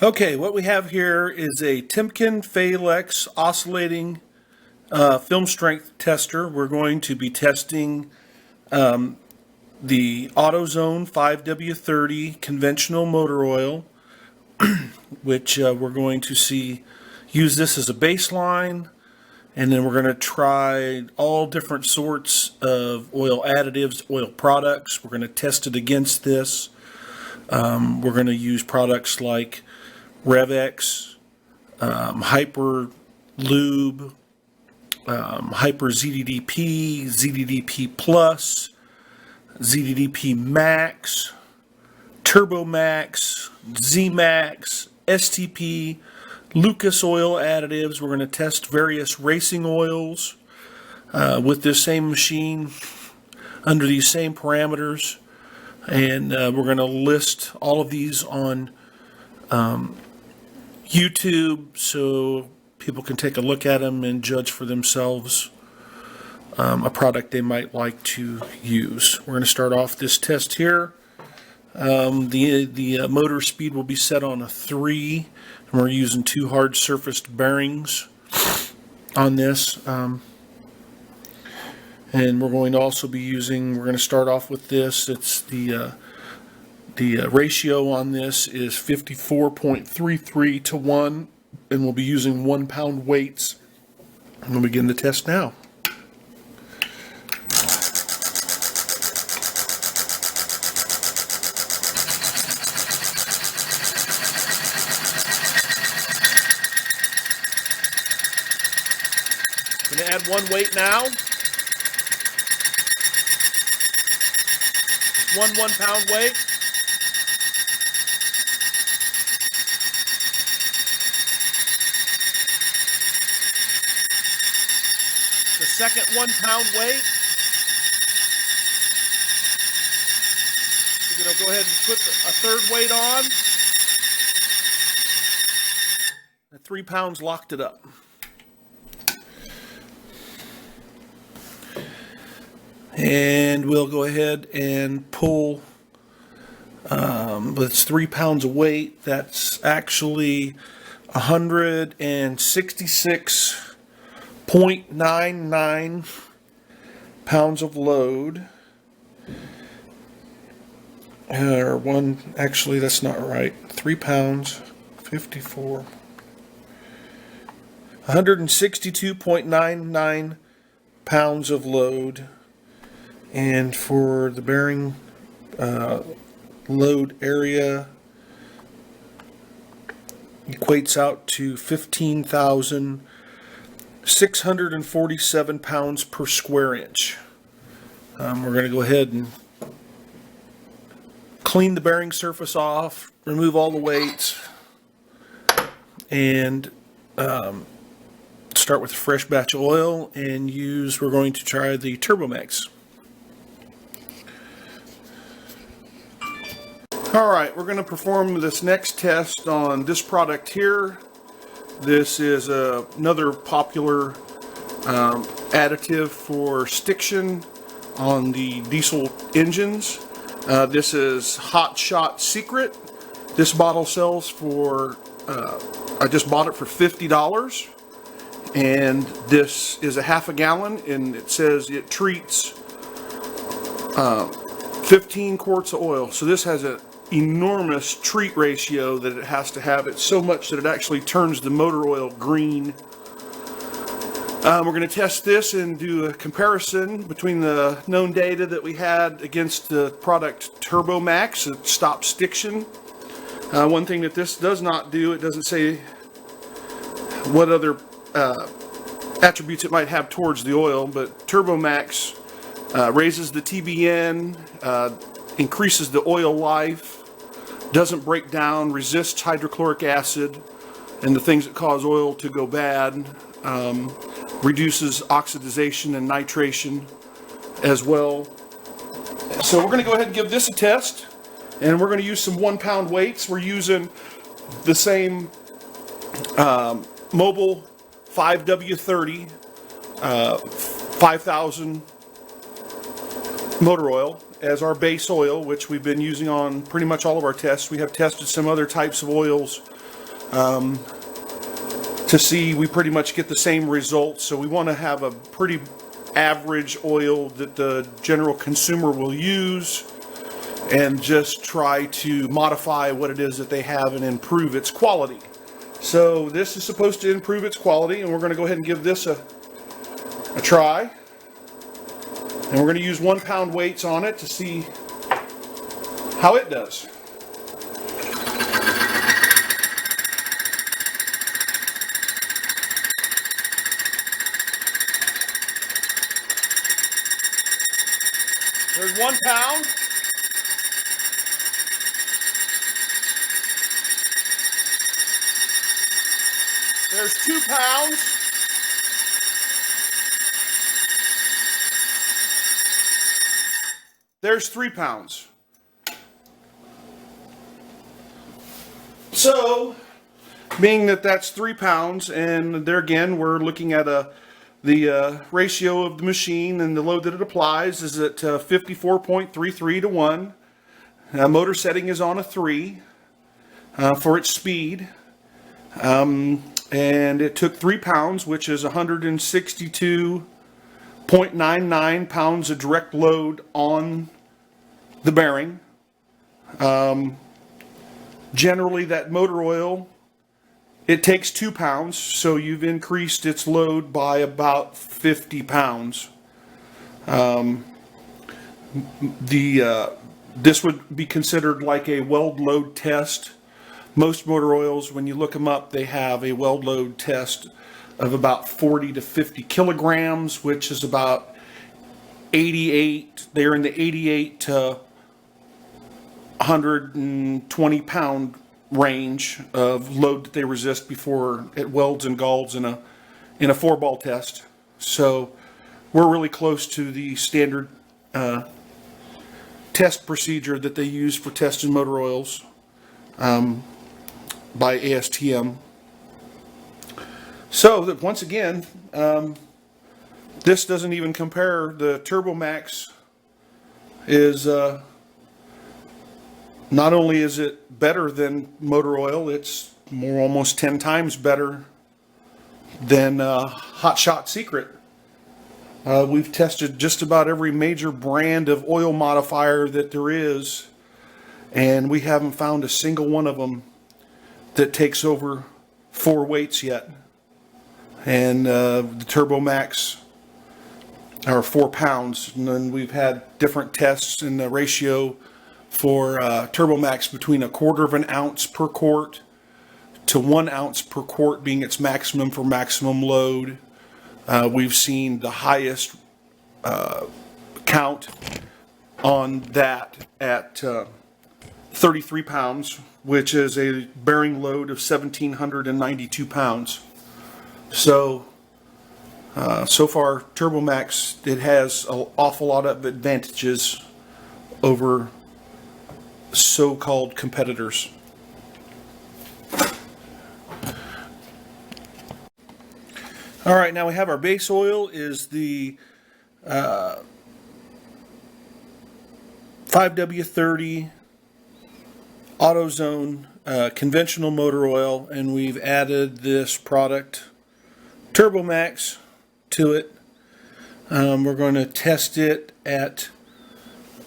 Okay, what we have here is a Timken Phalex oscillating film strength tester. We're going to be testing the AutoZone 5W30 conventional motor oil, which we're going to use this as a baseline, and then we're going to try all different sorts of oil additives, oil products. We're going to test it against this. We're going to use products like rev-x, Hyper Lube, Hyper ZDDP, ZDDP Plus, ZDDP Max, Turbo Maxx, Z-Max, STP, Lucas oil additives. We're going to test various racing oils with this same machine under these same parameters, and we're going to list all of these on YouTube so people can take a look at them and judge for themselves a product they might like to use. We're going to start off this test here. The motor speed will be set on a 3, and we're using 2 hard surfaced bearings on this. And we're going to also be using, we're going to start off with this. It's the ratio on this is 54.33 to 1, and we'll be using 1 pound weights. And we'll begin the test now. I'm going to add 1 weight now. Just 1 pound weight. The second 1 pound weight. We're going to go ahead and put a third weight on. At 3 pounds locked it up. And we'll go ahead and pull, it's 3 pounds of weight. That's actually 166.99 pounds of load. Actually that's not right. 3 pounds, 54. 162.99 pounds of load. And for the bearing load area, equates out to 15,647 pounds per square inch. We're going to go ahead and clean the bearing surface off, remove all the weights, and start with a fresh batch of oil and we're going to try the Turbo Maxx. Alright, we're going to perform this next test on this product here. This is another popular additive for stiction on the diesel engines. This is Hotshot Secret. This bottle sells for, I just bought it for $50. And this is a half a gallon, and it says it treats 15 quarts of oil. So this has an enormous treat ratio that it has to have. It's so much that it actually turns the motor oil green. We're going to test this and do a comparison between the known data that we had against the product Turbo Maxx. It stops stiction. One thing that this does not do, it doesn't say what other attributes it might have towards the oil, but Turbo Maxx raises the TBN, increases the oil life, doesn't break down, resists hydrochloric acid and the things that cause oil to go bad, reduces oxidization and nitration as well. So we're going to go ahead and give this a test, and we're going to use some 1 pound weights. We're using the same Mobile 5W30 5,000 motor oil as our base oil, which we've been using on pretty much all of our tests. We have tested some other types of oils to see we pretty much get the same results. So we want to have a pretty average oil that the general consumer will use, and just try to modify what it is that they have and improve its quality. So this is supposed to improve its quality, and we're going to go ahead and give this a try. And we're going to use 1 pound weights on it to see how it does. There's 1 pound. There's 2 pounds. There's 3 pounds. So, being that that's 3 pounds, and there again we're looking at the ratio of the machine and the load that it applies is at 54.33 to 1. Motor setting is on a 3 for its speed. And it took 3 pounds, which is 162.99 pounds of direct load on the bearing. Generally, that motor oil, it takes 2 pounds, so you've increased its load by about 50 pounds. This would be considered like a weld load test. Most motor oils, when you look them up, they have a weld load test of about 40 to 50 kilograms, which is about 88. They're in the 88 to 120 pound range of load that they resist before it welds and galds in a 4-ball test. So we're really close to the standard test procedure that they use for testing motor oils by ASTM. So that once again, this doesn't even compare. The Turbo Maxx is not only is it better than motor oil, it's almost 10 times better than Hotshot Secret. We've tested just about every major brand of oil modifier that there is, and we haven't found a single one of them that takes over 4 weights yet. And the Turbo Maxx are 4 pounds, and then we've had different tests in the ratio for Turbo Maxx between 1/4 of an ounce per quart to 1 ounce per quart being its maximum for maximum load. We've seen the highest count on that at 33 pounds, which is a bearing load of 1,792 pounds. So, so far, Turbo Maxx, it has an awful lot of advantages over so-called competitors. All right, now we have our base oil is the 5W30 AutoZone conventional motor oil, and we've added this product Turbo Maxx to it. We're going to test it at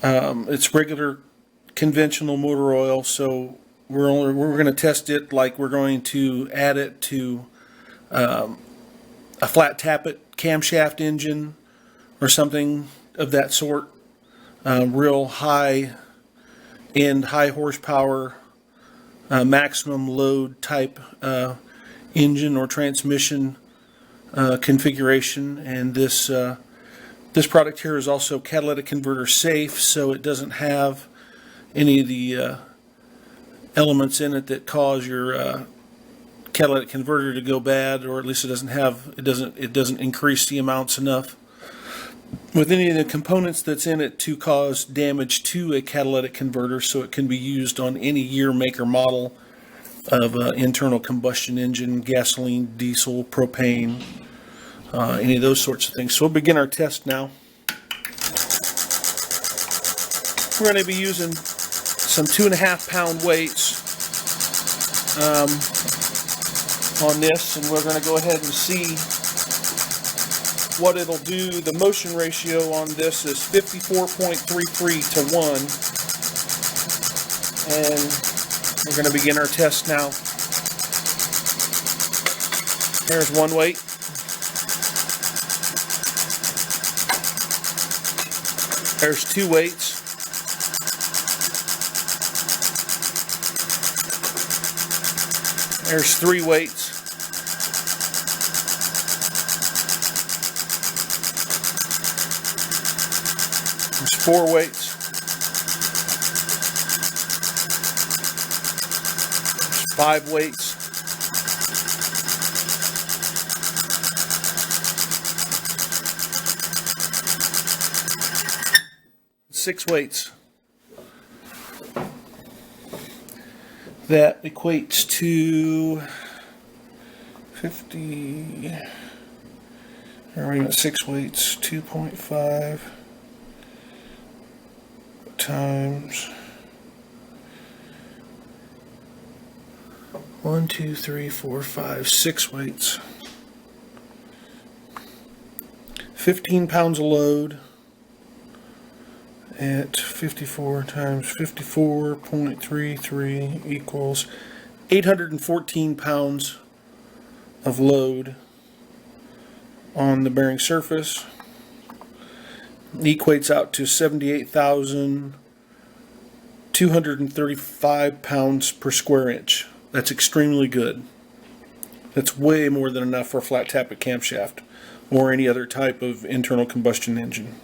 its regular conventional motor oil, so we're going to test it like we're going to add it to a flat tappet camshaft engine or something of that sort. Real high end, high horsepower, maximum load type engine or transmission configuration. And this product here is also catalytic converter safe, so it doesn't have any of the elements in it that cause your catalytic converter to go bad, or at least it doesn't increase the amounts enough with any of the components that's in it to cause damage to a catalytic converter, so it can be used on any year, make, or model of internal combustion engine, gasoline, diesel, propane, any of those sorts of things. So we'll begin our test now. We're going to be using some 2.5 pound weights. on this, and we're going to go ahead and see what it'll do. The motion ratio on this is 54.33 to 1, and we're going to begin our test now. There's one weight. There's two weights. There's three weights. There's four weights. There's five weights. Six weights. That equates to 50. Or we got six weights. 2.5 times 1, 2, 3, 4, 5, 6 weights. 15 pounds of load at 54 times 54.33 equals 814 pounds of load on the bearing surface. It equates out to 78,235 pounds per square inch. That's extremely good. That's way more than enough for a flat tappet camshaft or any other type of internal combustion engine.